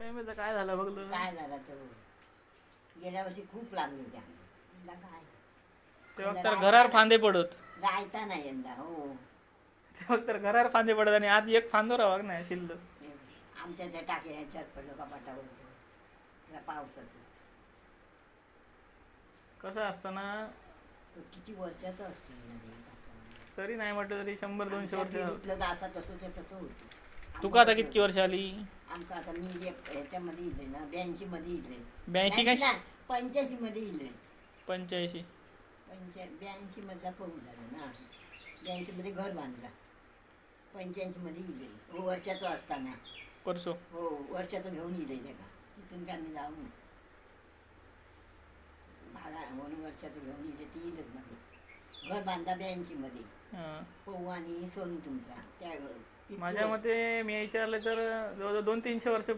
प्रेमाचं काय झालं बघलं काय झालं तर गेल्या वर्षी खूप लागली होती आम्हाला काय तेव्हा तर घरावर फांदे पडत रायता नाही यंदा हो तेव्हा तर घरावर फांदे पडत आणि आज एक फांदो राहा नाही शिल्लक आमच्या त्या टाक्या ह्याच्यात पडलं कपाटावर पावसाचंच कसं असतं ना तो किती वर्षाचं असतं तरी नाही म्हटलं तरी 100-200 वर्ष इथलं दासा तसं ते तसं होतं तुका आता कितकी वर्ष आली आमचं आता मी ह्याच्यामध्ये इले ना 82 मध्ये इले 82 काय 85 मध्ये इले 85 82 मधला पाऊस झाला ना 82 मध्ये घर बांधला 85 मध्ये इले हो वर्षाचं असताना परसो हो वर्षाचं घेऊन इले त्याला तिथून का मी जाऊन भाडा म्हणून वर्षाचं घेऊन इले ती इलेच मध्ये घर बांधला 82 मध्ये पऊ आणि सोनू तुमचा त्या माझ्या मते मी विचारलं तर जवळजवळ 200-300 वर्ष